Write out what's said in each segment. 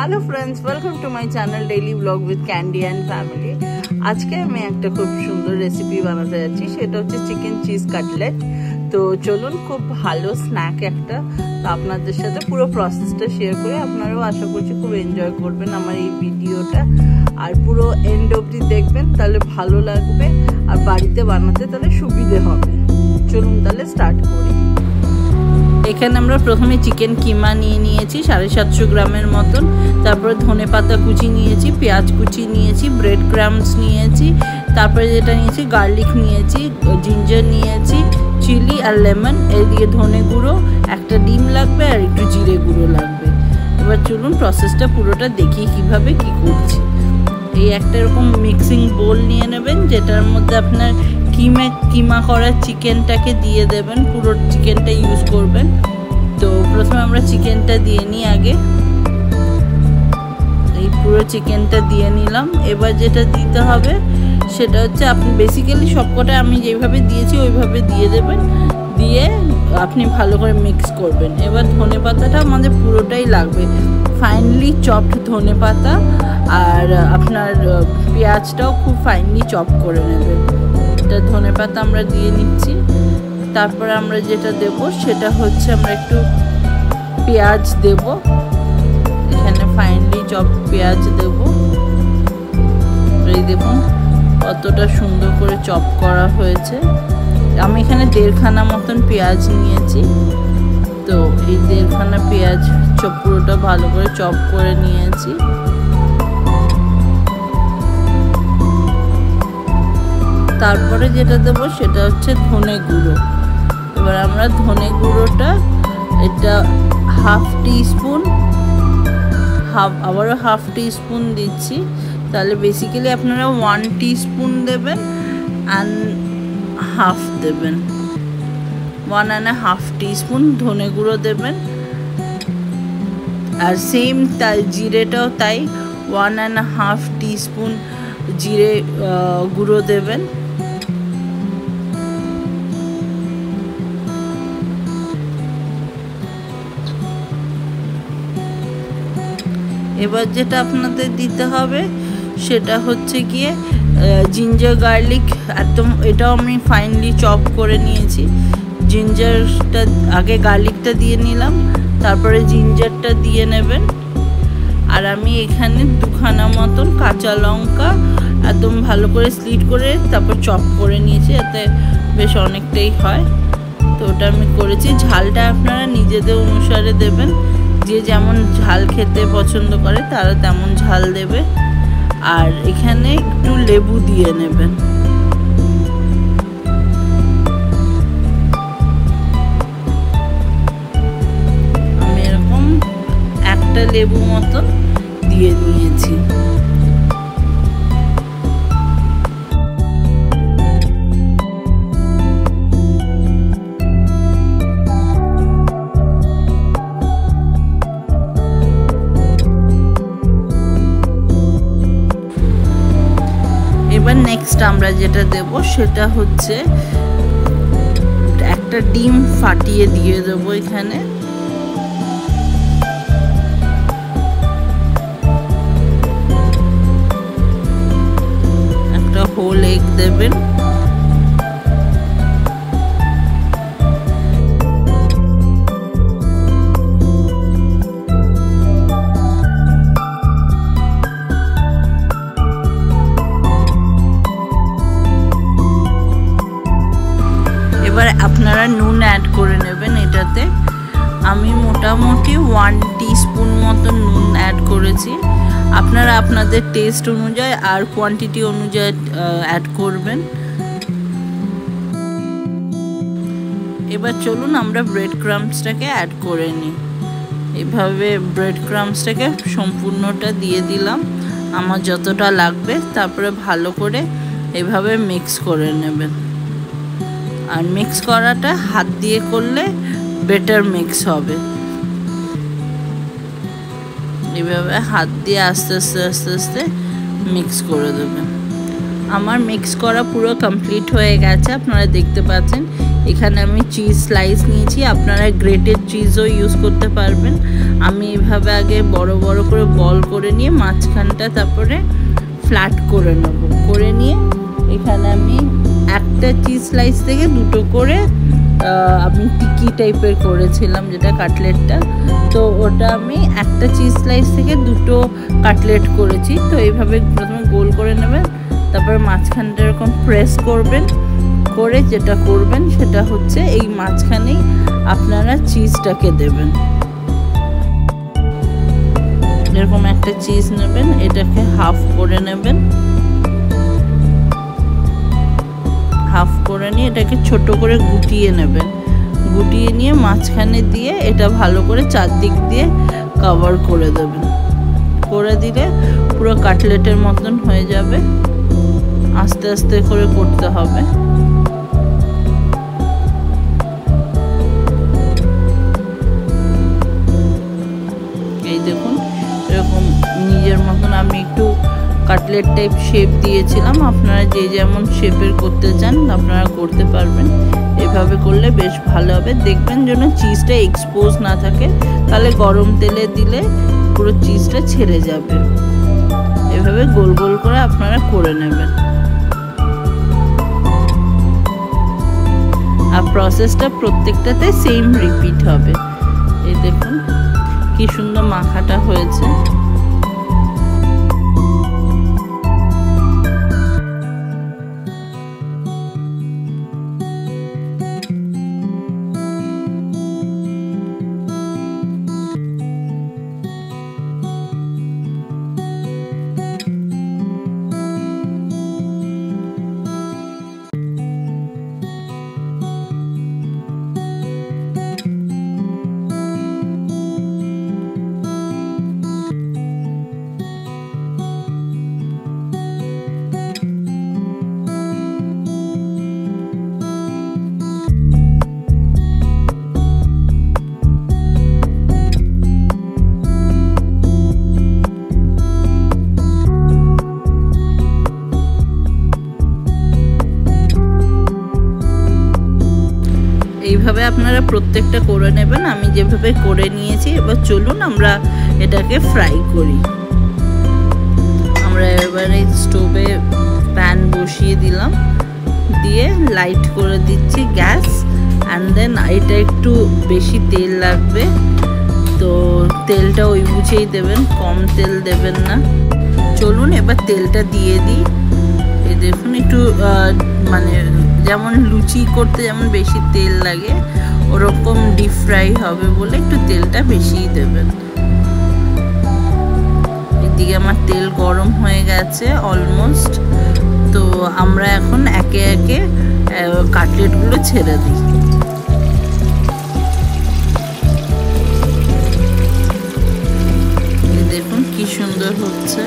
Hello friends, welcome to my channel daily vlog with Candy and family. आज के मैं एक खूब सुंदर रेसिपि बनाते যাচ্ছি, সেটা হচ্ছে চিকেন চিজ কাটলেট। তো চলুন, খুব ভালো স্ন্যাক একটা, তো আপনাদের সাথে পুরো প্রসেসটা শেয়ার করে আপনারাও আশা করছি খুব এনজয় করবেন আমার এই ভিডিওটা। আর পুরো এন্ড অবধি দেখবেন, তাহলে ভালো লাগবে আর বাড়িতে বানাতে তাহলে সুবিধে হবে। চলুন তাহলে স্টার্ট করি। এখানে আমরা প্রথমে চিকেন কিমা নিয়ে নিয়েছি 750 গ্রামের মতন, তারপরে ধনে পাতা কুচি নিয়েছি, পেঁয়াজ কুচি নিয়েছি, ব্রেড ক্রাম্বস নিয়েছি, তারপরে যেটা নিয়েছি গার্লিক নিয়েছি, জিঞ্জার নিয়েছি, চিলি আর লেমন, এদিকে ধনে গুঁড়ো, একটা ডিম লাগবে আর একটু জিরে গুঁড়ো লাগবে। এবার চলুন প্রসেসটা পুরোটা দেখি কিভাবে কি করছি। এই একটা এরকম মিক্সিং বোল নিয়ে নেবেন, যেটার মধ্যে আপনার কিমা করা চিকেনটাকে দিয়ে দেবেন, পুরো চিকেনটা ইউজ করবেন। তো প্রথমে আমরা চিকেনটা দিয়ে নিই আগে, এই পুরো চিকেনটা দিয়ে নিলাম। এবার যেটা দিতে হবে সেটা হচ্ছে আপনি বেসিক্যালি সবকটা আমি যেভাবে দিয়েছি ওইভাবে দিয়ে দেবেন, দিয়ে আপনি ভালো করে মিক্স করবেন। এবার ধনে পাতাটা আমাদের পুরোটাই লাগবে, ফাইনলি চপড ধনে পাতা, আর আপনার পেঁয়াজটাও খুব ফাইনলি চপ করে নেবেন। এটা ধনে পাতা আমরা দিয়ে নিচ্ছি। তারপর আমরা যেটা দেব সেটা হচ্ছে আমরা একটু পেঁয়াজ দেব, এখানে ফাইনলি চপ পেঁয়াজ দেব। এই দেখুন কতটা সুন্দর করে চপ করা হয়েছে। আমি এখানে 1.5 মতন পেঁয়াজ নিয়েছি, তো এই 1.5 পেঁয়াজ পুরোটা ভালো করে চপ করে নিয়েছি। তারপরে যেটা দেবো সেটা হচ্ছে ধনে গুঁড়ো। এবার আমরা ধনে গুঁড়োটা এটা হাফ টিস্পুন, আবারও হাফ টিস্পুন দিচ্ছি, তাহলে বেসিক্যালি আপনারা 1 টিস্পুন দেবেন অ্যান্ড হাফ দেবেন, 1.5 টিস্পুন ধনে গুঁড়ো দেবেন। আর সেম তাই জিরেটাও তাই, 1.5 টিস্পুন জিরে গুঁড়ো দেবেন। এবার যেটা আপনাদের দিতে হবে সেটা হচ্ছে গিয়ে জিঞ্জার গার্লিক, একদম এটাও আমি ফাইনলি চপ করে নিয়েছি। জিঞ্জারটা আগে গার্লিকটা দিয়ে নিলাম, তারপরে জিঞ্জারটা দিয়ে নেবেন। আর আমি এখানে 2খানা মতন কাঁচা লঙ্কা একদম ভালো করে স্লিট করে তারপর চপ করে নিয়েছি, এতে বেশ অনেকটাই হয়। তো ওটা আমি করেছি। ঝালটা আপনারা নিজেদের অনুসারে দেবেন, যে যেমন ঝাল খেতে পছন্দ করে তারা তেমন ঝাল দেবে। আর এখানে একটু লেবু দিয়ে নেবেন। আমি এরকম একটা লেবু মতন দিয়ে নিয়েছি। এবার নেক্সট আমরা যেটা দেব সেটা হচ্ছে একটা ডিম ফাটিয়ে দিয়ে দেবো এখানে। একটা হোল এগ দেবেন। এবার আপনারা নুন অ্যাড করে নেবেন এটাতে। আমি মোটামুটি 1 টিস্পুন মতো নুন অ্যাড করেছি, আপনারা আপনাদের টেস্ট অনুযায়ী আর কোয়ান্টিটি অনুযায়ী অ্যাড করবেন। এবার চলুন আমরা ব্রেড ক্রাম্বসটাকে অ্যাড করে নিই। এইভাবে ব্রেড ক্রাম্বসটাকে সম্পূর্ণটা দিয়ে দিলাম আমার যতটা লাগবে, তারপরে ভালো করে এভাবে মিক্স করে নেবেন। আর মিক্স করাটা হাত দিয়ে করলে বেটার মিক্স হবে। এভাবে হাত দিয়ে আস্তে আস্তে আস্তে আস্তে মিক্স করে দেবেন। আমার মিক্স করা পুরো কমপ্লিট হয়ে গেছে, আপনারা দেখতে পাচ্ছেন। এখানে আমি চিজ স্লাইস নিয়েছি, আপনারা গ্রেটেড চিজও ইউজ করতে পারবেন। আমি এভাবে আগে বড় বড় করে বল করে নিয়ে মাঝখানটা তারপরে ফ্ল্যাট করে নেব। করে নিয়ে এখানে আমি একটা চিজ স্লাইস থেকে দুটো করে আমি টিকি টাইপের করেছিলাম, যেটা কাটলেটটা। তো ওটা আমি একটা চিজ স্লাইস থেকে দুটো কাটলেট করেছি। তো এইভাবে প্রথমে গোল করে নেবেন, তারপরে মাঝখানটা এরকম প্রেস করবেন, করে যেটা করবেন সেটা হচ্ছে এই মাঝখানেই আপনারা চিজটাকে দেবেন। এরকম একটা চিজ নেবেন, এটাকে হাফ করে নেবেন। হাফ করে নিয়ে এটাকে ছোট করে গুটিয়ে নেবেন। গুটিয়ে নিয়ে মাঝখানে দিয়ে এটা ভালো করে চারদিক দিয়ে কভার করে দেবেন। করে দিলে পুরো কাটলেটের মতন হয়ে যাবে। আস্তে আস্তে করে করতে হবে। এই দেখুন, এরকম নিজের মতন আমি একটু কাটলেট টাইপ শেপ দিয়েছিলাম। আপনারা যে যেমন শেপের করতে চান আপনারা করতে পারবেন। এভাবে করলে বেশ ভালো হবে। দেখবেন যেন চিজটা এক্সপোজ না থাকে, তাহলে গরম তেলে দিলে পুরো চিজটা ছেড়ে যাবে। এভাবে গোল গোল করে আপনারা করে নেবেন। আর প্রসেসটা প্রত্যেকটাতে সেম রিপিট হবে। এই দেখুন কি সুন্দর মাখাটা হয়েছে। এইভাবে আপনারা প্রত্যেকটা করে নেবেন। আমি যেভাবে করে নিয়েছি, এবার চলুন আমরা এটাকে ফ্রাই করি। আমরা এবারে স্টোভে প্যান বসিয়ে দিলাম, দিয়ে লাইট করে দিচ্ছি গ্যাস। অ্যান্ড দেন এটা একটু বেশি তেল লাগবে, তো তেলটা ওই বুঝেই দেবেন, কম তেল দেবেন না। চলুন এবার তেলটা দিয়ে দিই। এই দেখুন একটু মানে যেমন লুচি করতে যেমন বেশি তেল লাগে, ওরকম ডিপ ফ্রাই হবে বলে একটু তেলটা বেশিই দেবেন। এদিকে আমার তেল গরম হয়ে গেছে অলমোস্ট। তো আমরা এখন একে একে কাটলেটগুলো ছেড়ে দিই। দেখুন কি সুন্দর হচ্ছে।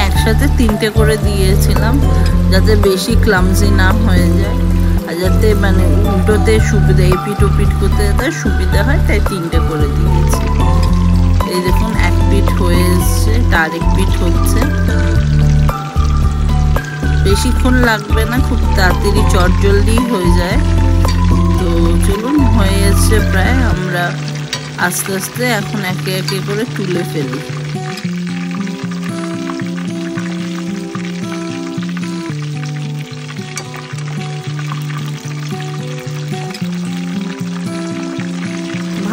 একসাথে তিনটে করে দিয়েছিলাম যাতে বেশি ক্লামজি না হয়ে যায়, আর যাতে মানে উল্টোতে সুবিধা, এপিট ওপিট করতে যাতে সুবিধা হয়, তাই তিনটে করে দিয়েছি। এই দেখুন এক পিঠ হয়ে এসছে, তার এক পিঠ হচ্ছে। বেশিক্ষণ লাগবে না, খুব তাড়াতাড়ি চটজলদি হয়ে যায়। তো চলুন, হয়ে এসছে প্রায়। আমরা আস্তে আস্তে এখন একে একে করে তুলে ফেলি।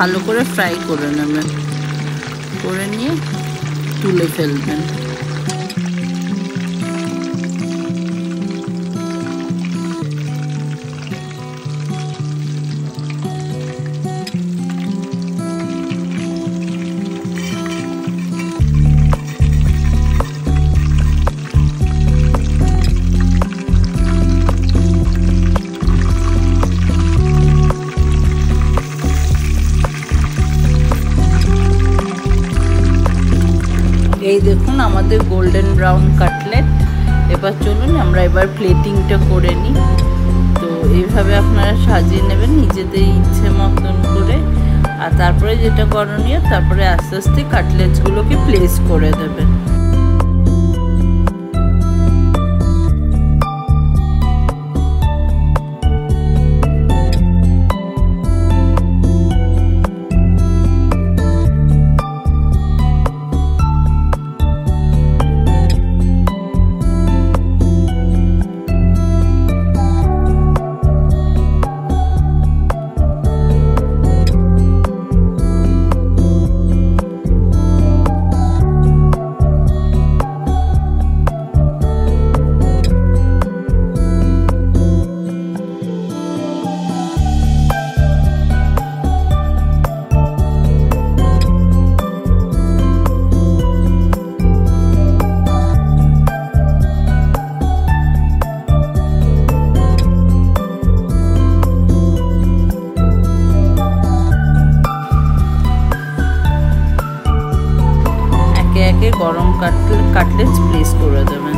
ভালো করে ফ্রাই করে নেবেন, করে নিয়ে তুলে ফেলবেন। এই দেখুন আমাদের গোল্ডেন ব্রাউন কাটলেট। এবার চলুন আমরা এবার প্লেটিংটা করে নিই। তো এইভাবে আপনারা সাজিয়ে নেবেন নিজেদের ইচ্ছে মতন করে। আর তারপরে যেটা করণীয়, তারপরে আস্তে আস্তে কাটলেটসগুলোকে প্লেস করে দেবেন। গরম কাটলেটস প্লেস করে দেবেন।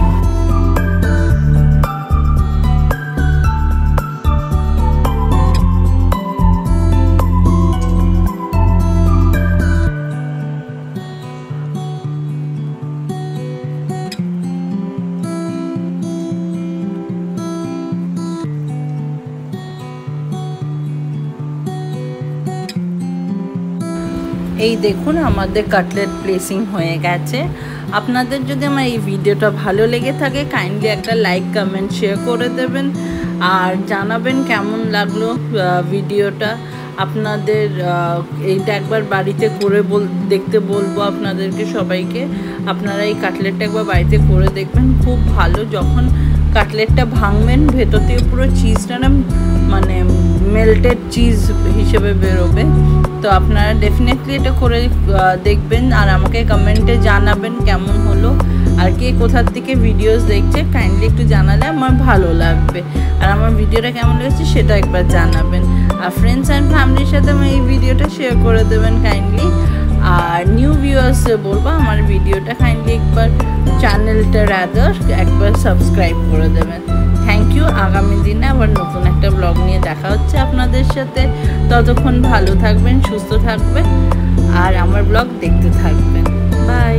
এই দেখুন আমাদের কাটলেট প্লেসিং হয়ে গেছে। আপনাদের যদি আমার এই ভিডিওটা ভালো লেগে থাকে কাইন্ডলি একটা লাইক কমেন্ট শেয়ার করে দেবেন আর জানাবেন কেমন লাগলো ভিডিওটা। আপনাদের এইটা একবার বাড়িতে করে দেখতে বলবো আপনাদেরকে সবাইকে। আপনারা এই কাটলেটটা একবার বাড়িতে করে দেখবেন, খুব ভালো। যখন কাটলেটটা ভাঙবেন ভেতর থেকে পুরো চিজটা না মানে মেল্টেড চিজ হিসেবে বেরোবে। তো আপনারা ডেফিনেটলি এটা করে দেখবেন আর আমাকে কমেন্টে জানাবেন কেমন হলো। আর কে কোথার থেকে ভিডিওস দেখছে কাইন্ডলি একটু জানালে আমার ভালো লাগবে। আর আমার ভিডিওটা কেমন লেগেছে সেটা একবার জানাবেন। আর ফ্রেন্ডস অ্যান্ড ফ্যামিলির সাথে আমার এই ভিডিওটা শেয়ার করে দেবেন কাইন্ডলি। আর নিউ ভিউয়ার্স বলবো আমার ভিডিওটা কাইন্ডলি একবার চ্যানেলটা রাদার একবার সাবস্ক্রাইব করে দেবেন। Thank you. আগামী দিনে আবার নতুন একটা ব্লগ নিয়ে দেখা হচ্ছে আপনাদের সাথে। ততক্ষণ ভালো থাকবেন, সুস্থ থাকবেন আর আমার ব্লগ দেখতে থাকবেন। বাই।